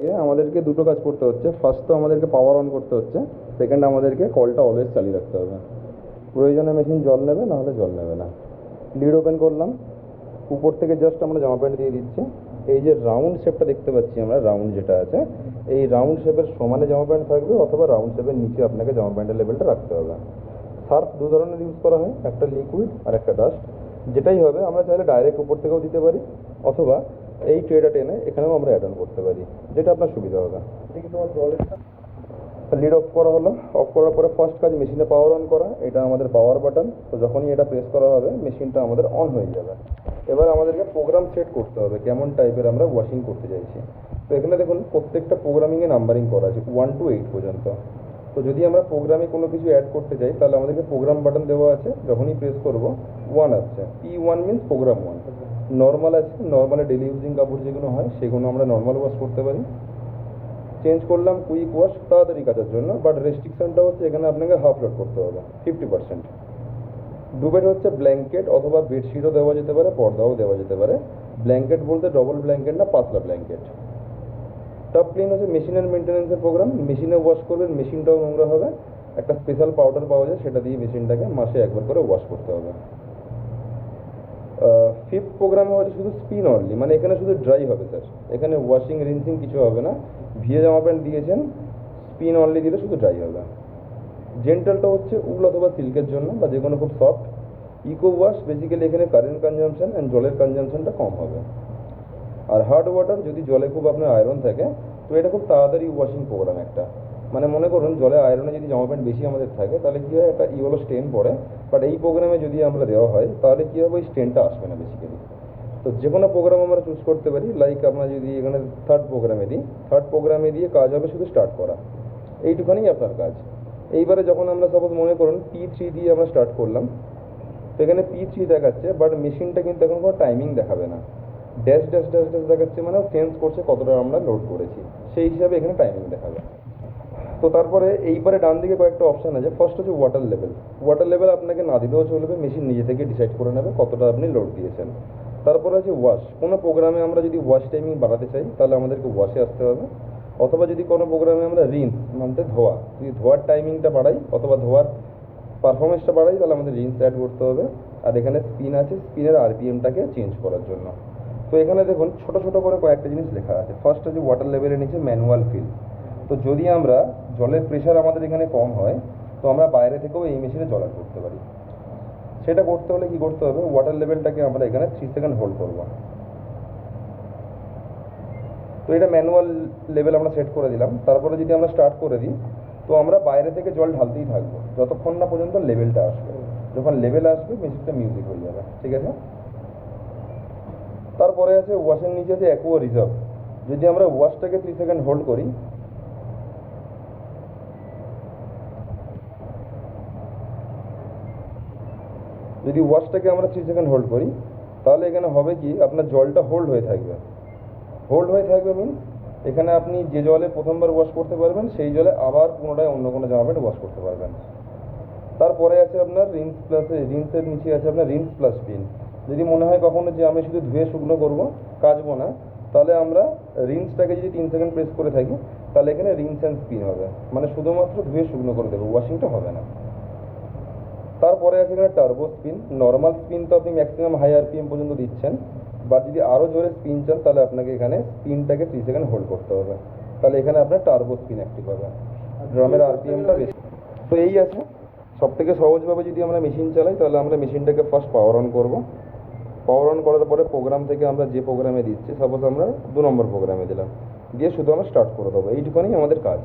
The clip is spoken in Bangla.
আগে আমাদেরকে দুটো কাজ করতে হচ্ছে। ফার্স্ট তো আমাদেরকে পাওয়ার অন করতে হচ্ছে, সেকেন্ড আমাদেরকে কলটা অলওয়েজ চালিয়ে রাখতে হবে। প্রয়োজনে মেশিন জল নেবে, নাহলে জল নেবে না। লিড ওপেন করলাম, উপর থেকে জাস্ট আমরা জামা প্যান্ট দিয়ে দিচ্ছি। এই যে রাউন্ড শেপটা দেখতে পাচ্ছি আমরা, রাউন্ড যেটা আছে, এই রাউন্ড শেপের সমানে জামা প্যান্ট থাকবে, অথবা রাউন্ড শেপের নিচে আপনাকে জামা প্যান্টের লেভেলটা রাখতে হবে। সার্ফ দু ধরনের ইউজ করা হয়, একটা লিকুইড আর একটা ডাস্ট। যেটাই হবে আমরা চাইলে ডাইরেক্ট উপর থেকেও দিতে পারি, অথবা এই ট্রেটা টেনে এখানেও আমরা অ্যাড অন করতে পারি, যেটা আপনার সুবিধা হবে। লিড অফ করা হলো। অফ করার পরে ফার্স্ট কাজ মেশিনে পাওয়ার অন করা। এটা আমাদের পাওয়ার বাটন। তো যখনই এটা প্রেস করা হবে মেশিনটা আমাদের অন হয়ে যাবে। এবার আমাদেরকে প্রোগ্রাম সেট করতে হবে, কেমন টাইপের আমরা ওয়াশিং করতে চাইছি। তো এখানে দেখুন প্রত্যেকটা প্রোগ্রামিংয়ে নাম্বারিং করা আছে 1 to 8 পর্যন্ত। তো যদি আমরা প্রোগ্রামে কোনো কিছু অ্যাড করতে চাই, তাহলে আমাদেরকে প্রোগ্রাম বাটন দেওয়া আছে, যখনই প্রেস করব 1 আসছে। P1 means programme 1। নর্মাল আছে, নর্মালে ডেলি ইউজিং কাপড় যেগুলো হয় সেগুলো আমরা নর্মাল ওয়াশ করতে পারি। চেঞ্জ করলাম কুইক ওয়াশ, তাড়াতাড়ি কাচার জন্য, বাট রেস্ট্রিকশনটা হচ্ছে এখানে আপনাকে হাফ লোড করতে হবে 50%। ডুবেট হচ্ছে ব্ল্যাঙ্কেট অথবা বেডশিটও দেওয়া যেতে পারে, পর্দাও দেওয়া যেতে পারে। ব্ল্যাঙ্কেট বলতে ডবল ব্ল্যাঙ্কেট না, পাতলা ব্ল্যাঙ্কেট। টপ ক্লিন হচ্ছে মেশিনের মেনটেন্যান্সের প্রোগ্রাম। মেশিনে ওয়াশ করবেন, মেশিনটাও নোংরা হবে। একটা স্পেশাল পাউডার পাওয়া যায়, সেটা দিয়ে মেশিনটাকে মাসে একবার করে ওয়াশ করতে হবে। ফিফথ প্রোগ্রামে হচ্ছে শুধু স্পিন অনলি, মানে এখানে শুধু ড্রাই হবে স্যার, এখানে ওয়াশিং রিন্সিং কিছু হবে না। ভিজে জামা প্যান্ট দিয়েছেন, স্পিন অনলি দিলে শুধু ড্রাই হবে। জেন্টালটা হচ্ছে উল অথবা সিল্কের জন্য, বা যে কোনো খুব সফট। ইকো ওয়াশ বেসিক্যালি এখানে কারেন্ট কনজামশন অ্যান্ড জলের কনজামশনটা কম হবে। আর হার্ড ওয়াটার, যদি জলে খুব আপনার আয়রন থাকে, তো এটা খুব তাড়াতাড়ি ওয়াশিং প্রোগ্রাম একটা। মানে মনে করুন জলে আয়রনে যদি জামা প্যান্ট বেশি আমাদের থাকে, তাহলে কী হয়, একটা ইয়েলো স্টেন পড়ে। বাট এই প্রোগ্রামে যদি আমরা দেওয়া হয়, তাহলে কী হবে, ওই স্টেনটা আসবে না বেসিক্যালি। তো যে কোনো প্রোগ্রাম আমরা চুজ করতে পারি। লাইক আমরা যদি এখানে থার্ড প্রোগ্রামে দিই, থার্ড প্রোগ্রামে দিয়ে কাজ হবে শুধু স্টার্ট করা, এইটুখানি আপনার কাজ। এইবারে যখন আমরা সাপোজ মনে করুন P3 দিয়ে আমরা স্টার্ট করলাম, তো এখানে P3 দেখাচ্ছে, বাট মেশিনটা কিন্তু এখন কোনো টাইমিং দেখাবে না। ড্যাশ ড্যাশ ড্যাশ ড্যাশ দেখাচ্ছে, মানে সেন্স করছে কতটা আমরা লোড করেছি, সেই হিসাবে এখানে টাইমিং দেখাবে। তো তারপরে এইবারে ডান দিকে কয়েকটা অপশান আছে। ফার্স্ট হচ্ছে ওয়াটার লেভেল। ওয়াটার লেভেল আপনাকে না দিলেও চলবে, মেশিন নিজে থেকে ডিসাইড করে নেবে কতটা আপনি লোড দিয়েছেন। তারপরে আছে ওয়াশ। কোনো প্রোগ্রামে আমরা যদি ওয়াশ টাইমিং বাড়াতে চাই, তাহলে আমাদেরকে ওয়াশে আসতে হবে। অথবা যদি কোনো প্রোগ্রামে আমরা রিন্স মানে ধোয়া, যদি ধোয়ার টাইমিংটা বাড়াই অথবা ধোয়ার পারফরমেন্সটা বাড়াই, তাহলে আমাদের রিন্স অ্যাড করতে হবে। আর এখানে স্পিন আছে, স্পিনের আরপিএমটাকে চেঞ্জ করার জন্য। তো এখানে দেখুন ছোটো ছোটো করে কয়েকটা জিনিস লেখা আছে। ফার্স্ট হচ্ছে ওয়াটার লেভেলের নিচে ম্যানুয়াল ফিল। তো যদি আমরা জলের প্রেশার আমাদের এখানে কম হয়, তো আমরা বাইরে থেকেও এই মেশিনে জল অ্যাড করতে পারি। সেটা করতে হলে কি করতে হবে, ওয়াটার লেভেলটাকে আমরা এখানে 3 সেকেন্ড হোল্ড করব। তো এটা ম্যানুয়াল লেভেল আমরা সেট করে দিলাম। তারপরে যদি আমরা স্টার্ট করে দিই, তো আমরা বাইরে থেকে জল ঢালতেই থাকবো যতক্ষণ না পর্যন্ত লেভেলটা আসবে। যখন লেভেল আসবে মেশিনটা মিউজিক হয়ে যাবে, ঠিক আছে। তারপরে আছে ওয়াশের নিচে আছে অ্যাকোয়া রিজার্ভ। যদি আমরা ওয়াশটাকে 3 সেকেন্ড হোল্ড করি, যদি ওয়াশটাকে আমরা 3 সেকেন্ড হোল্ড করি, তাহলে এখানে হবে কি, আপনার জলটা হোল্ড হয়ে থাকবে। হোল্ড হয়ে থাকবে মিনস এখানে আপনি যে জলে প্রথমবার ওয়াশ করতে পারবেন, সেই জলে আবার পুনরায় অন্য কোনো জামা প্যান্ট ওয়াশ করতে পারবেন। তারপরে আছে আপনার রিন্স প্লাস, রিন্সের নিচে আছে আপনার রিন্স প্লাস স্পিন। যদি মনে হয় কখনো যে আমি শুধু ধুয়ে শুকনো করবো, কাচবো না, তাহলে আমরা রিন্সটাকে যদি 3 সেকেন্ড প্রেস করে থাকি, তাহলে এখানে রিন্স অ্যান্ড স্পিন হবে, মানে শুধুমাত্র ধুয়ে শুকনো করে দেবো, ওয়াশিংটা হবে না। তারপরে আছে এখানে টার্বো স্পিন। নর্মাল স্পিন তো আপনি ম্যাক্সিমাম হাই আরপিএম পর্যন্ত দিচ্ছেন, বাট যদি আরও জোরে স্পিন চান, তাহলে আপনাকে এখানে স্পিনটাকে 3 সেকেন্ড হোল্ড করতে হবে। তাহলে এখানে আপনার টার্বো স্পিন অ্যাক্টিভ হবে, ড্রামের আরপিএমটা বেশি। তো এই আছে সব থেকে সহজভাবে যদি আমরা মেশিন চালাই, তাহলে আমরা মেশিনটাকে ফার্স্ট পাওয়ার অন করবো। পাওয়ার অন করার পরে প্রোগ্রাম থেকে আমরা যে প্রোগ্রামে দিচ্ছি, সাপোজ আমরা 2 নম্বর প্রোগ্রামে দিলাম, দিয়ে শুধু আমরা স্টার্ট করে দেবো। এইটুকুনি আমাদের কাজ।